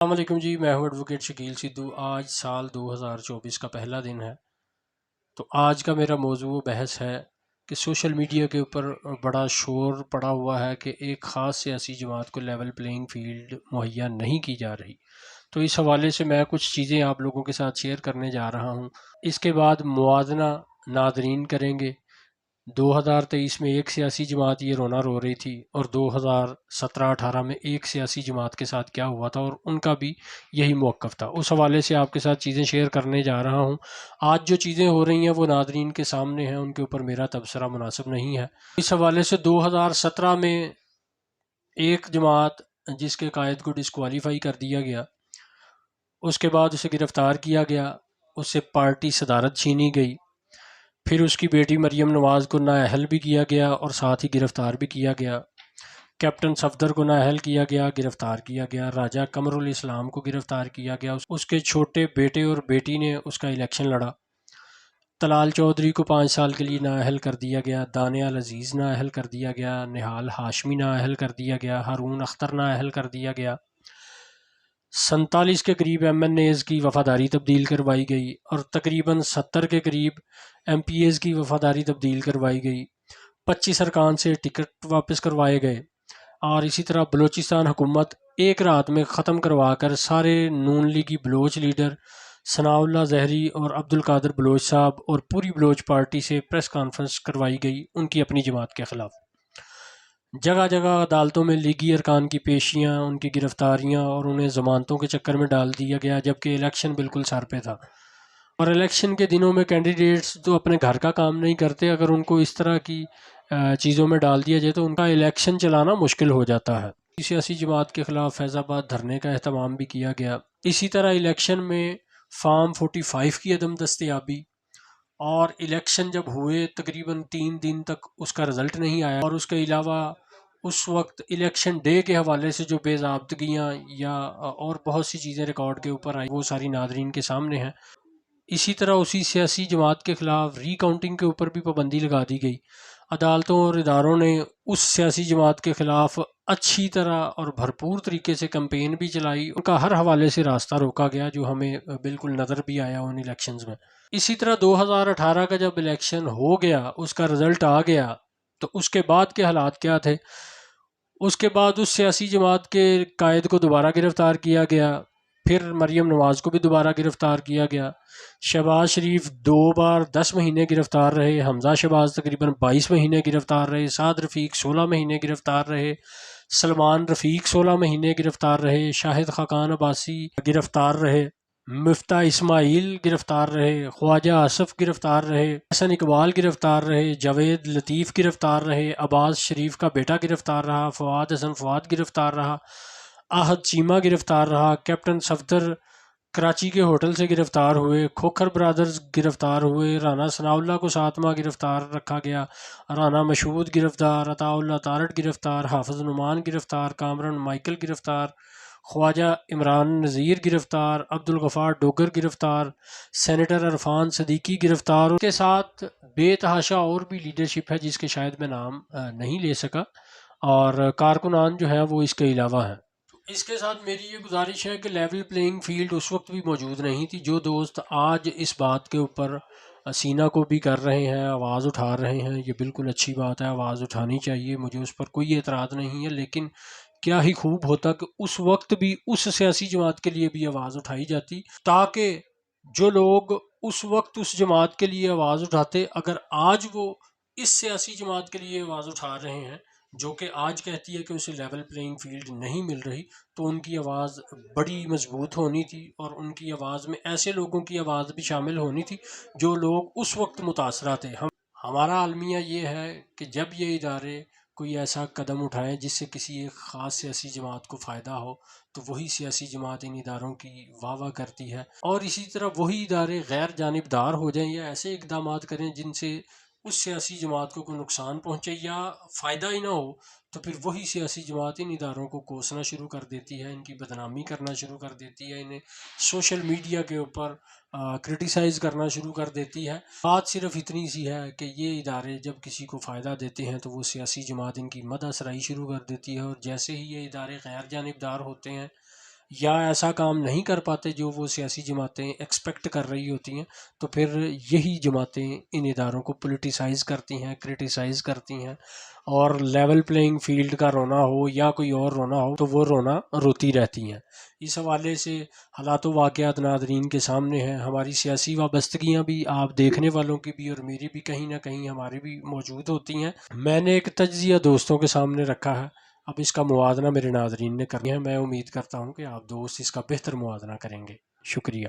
السلام علیکم جی، میں ہوں ایڈوکیٹ شکیل سدھو۔ آج سال 2024 کا پہلا دن ہے، تو آج کا میرا موضوع و بحث ہے کہ سوشل میڈیا کے اوپر بڑا شور پڑا ہوا ہے کہ ایک خاص سیاسی جماعت کو لیول پلینگ فیلڈ مہیا نہیں کی جا رہی۔ تو اس حوالے سے میں کچھ چیزیں آپ لوگوں کے ساتھ شیئر کرنے جا رہا ہوں۔ اس کے بعد موازنہ ناظرین کریں گے۔ 2023 میں ایک سیاسی جماعت یہ رونا رو رہی تھی، اور 2017-18 میں ایک سیاسی جماعت کے ساتھ کیا ہوا تھا اور ان کا بھی یہی موقف تھا۔ اس حوالے سے آپ کے ساتھ چیزیں شیئر کرنے جا رہا ہوں۔ آج جو چیزیں ہو رہی ہیں وہ ناظرین کے سامنے ہیں، ان کے اوپر میرا تبصرہ مناسب نہیں ہے۔ اس حوالے سے 2017 میں ایک جماعت جس کے قائد کو ڈسکوالیفائی کر دیا گیا، اس کے بعد اسے گرفتار کیا گیا، اس سے پارٹی صدارت چھینی گئی، پھر اس کی بیٹی مریم نواز کو نااہل بھی کیا گیا اور ساتھ ہی گرفتار بھی کیا گیا۔ کیپٹن صفدر کو نااہل کیا گیا، گرفتار کیا گیا۔ راجہ قمر الاسلام کو گرفتار کیا گیا، اس کے چھوٹے بیٹے اور بیٹی نے اس کا الیکشن لڑا۔ طلال چودھری کو 5 سال کے لیے نااہل کر دیا گیا۔ دانیال عزیز نااہل کر دیا گیا۔ نہال ہاشمی نااہل کر دیا گیا۔ ہارون اختر نااہل کر دیا گیا۔ 47 کے قریب ایم این ایز کی وفاداری تبدیل کروائی گئی، اور تقریباً 70 کے قریب ایم پی ایز کی وفاداری تبدیل کروائی گئی۔ 25 ارکان سے ٹکٹ واپس کروائے گئے، اور اسی طرح بلوچستان حکومت ایک رات میں ختم کروا کر سارے نون لیگی بلوچ لیڈر ثناء اللہ زہری اور عبد القادر بلوچ صاحب اور پوری بلوچ پارٹی سے پریس کانفرنس کروائی گئی ان کی اپنی جماعت کے خلاف۔ جگہ جگہ عدالتوں میں لیگی ارکان کی پیشیاں، ان کی گرفتاریاں اور انہیں ضمانتوں کے چکر میں ڈال دیا گیا، جبکہ الیکشن بالکل سر پہ تھا۔ اور الیکشن کے دنوں میں کینڈیڈیٹس تو اپنے گھر کا کام نہیں کرتے، اگر ان کو اس طرح کی چیزوں میں ڈال دیا جائے تو ان کا الیکشن چلانا مشکل ہو جاتا ہے۔ سیاسی جماعت کے خلاف فیض آباد دھرنے کا اہتمام بھی کیا گیا۔ اسی طرح الیکشن میں فارم 45 کی عدم دستیابی، اور الیکشن جب ہوئے تقریباً 3 دن تک اس کا رزلٹ نہیں آیا، اور اس کے علاوہ اس وقت الیکشن ڈے کے حوالے سے جو بے ضابطگیاں یا اور بہت سی چیزیں ریکارڈ کے اوپر آئی، وہ ساری ناظرین کے سامنے ہیں۔ اسی طرح اسی سیاسی جماعت کے خلاف ری کاؤنٹنگ کے اوپر بھی پابندی لگا دی گئی۔ عدالتوں اور اداروں نے اس سیاسی جماعت کے خلاف اچھی طرح اور بھرپور طریقے سے کمپین بھی چلائی، ان کا ہر حوالے سے راستہ روکا گیا، جو ہمیں بالکل نظر بھی آیا ان الیکشنز میں۔ اسی طرح 2018 کا جب الیکشن ہو گیا، اس کا رزلٹ آ گیا، تو اس کے بعد کے حالات کیا تھے؟ اس کے بعد اس سیاسی جماعت کے قائد کو دوبارہ گرفتار کیا گیا، پھر مریم نواز کو بھی دوبارہ گرفتار کیا گیا۔ شہباز شریف 2 بار 10 مہینے گرفتار رہے، حمزہ شہباز تقریباً 22 مہینے گرفتار رہے، سعد رفیق 16 مہینے گرفتار رہے، سلمان رفیق 16 مہینے گرفتار رہے، شاہد خاقان عباسی گرفتار رہے، مفتاح اسماعیل گرفتار رہے، خواجہ آصف گرفتار رہے، حسن اقبال گرفتار رہے، جاوید لطیف گرفتار رہے، عباس شریف کا بیٹا گرفتار رہا، فواد حسن فواد گرفتار رہا، احد چیمہ گرفتار رہا، کیپٹن صفدر کراچی کے ہوٹل سے گرفتار ہوئے، کھوکھر برادرز گرفتار ہوئے، رانا ثناء اللہ کو 7 ماہ گرفتار رکھا گیا، رانا مشہود گرفتار، عطاء اللہ تارڑ گرفتار، حافظ نعمان گرفتار، کامران مائیکل گرفتار، خواجہ عمران نذیر گرفتار، عبدالغفار ڈوگر گرفتار، سینیٹر عرفان صدیقی گرفتار۔ اس کے ساتھ بے تحاشا اور بھی لیڈرشپ ہے جس کے شاید میں نام نہیں لے سکا، اور کارکنان جو ہیں وہ اس کے علاوہ ہیں۔ اس کے ساتھ میری یہ گزارش ہے کہ لیول پلینگ فیلڈ اس وقت بھی موجود نہیں تھی۔ جو دوست آج اس بات کے اوپر سینہ کو بھی کر رہے ہیں، آواز اٹھا رہے ہیں، یہ بالکل اچھی بات ہے، آواز اٹھانی چاہیے، مجھے اس پر کوئی اعتراض نہیں ہے، لیکن کیا ہی خوب ہوتا کہ اس وقت بھی اس سیاسی جماعت کے لیے بھی آواز اٹھائی جاتی، تاکہ جو لوگ اس وقت اس جماعت کے لیے آواز اٹھاتے، اگر آج وہ اس سیاسی جماعت کے لیے آواز اٹھا رہے ہیں جو کہ آج کہتی ہے کہ اسے لیول پلینگ فیلڈ نہیں مل رہی، تو ان کی آواز بڑی مضبوط ہونی تھی، اور ان کی آواز میں ایسے لوگوں کی آواز بھی شامل ہونی تھی جو لوگ اس وقت متاثرہ تھے۔ ہمارا المیہ یہ ہے کہ جب یہ ادارے کوئی ایسا قدم اٹھائیں جس سے کسی ایک خاص سیاسی جماعت کو فائدہ ہو، تو وہی سیاسی جماعت ان اداروں کی واہ واہ کرتی ہے، اور اسی طرح وہی ادارے غیر جانبدار ہو جائیں یا ایسے اقدامات کریں جن سے اس سیاسی جماعت کو کوئی نقصان پہنچے یا فائدہ ہی نہ ہو، تو پھر وہی سیاسی جماعت ان اداروں کو کوسنا شروع کر دیتی ہے، ان کی بدنامی کرنا شروع کر دیتی ہے، انہیں سوشل میڈیا کے اوپر کرٹیسائز کرنا شروع کر دیتی ہے۔ بات صرف اتنی سی ہے کہ یہ ادارے جب کسی کو فائدہ دیتے ہیں تو وہ سیاسی جماعت ان کی مدح سرائی شروع کر دیتی ہے، اور جیسے ہی یہ ادارے غیر جانبدار ہوتے ہیں، یا ایسا کام نہیں کر پاتے جو وہ سیاسی جماعتیں ایکسپیکٹ کر رہی ہوتی ہیں، تو پھر یہی جماعتیں ان اداروں کو پولیٹیسائز کرتی ہیں، کرٹیسائز کرتی ہیں، اور لیول پلینگ فیلڈ کا رونا ہو یا کوئی اور رونا ہو تو وہ رونا روتی رہتی ہیں۔ اس حوالے سے حالات و واقعات ناظرین کے سامنے ہیں، ہماری سیاسی وابستگیاں بھی آپ دیکھنے والوں کی بھی اور میری بھی کہیں نہ کہیں ہماری بھی موجود ہوتی ہیں۔ میں نے ایک تجزیہ دوستوں کے سامنے رکھا ہے، اب اس کا موازنہ میرے ناظرین نے کرنا ہے، میں امید کرتا ہوں کہ آپ دوست اس کا بہتر موازنہ کریں گے۔ شکریہ۔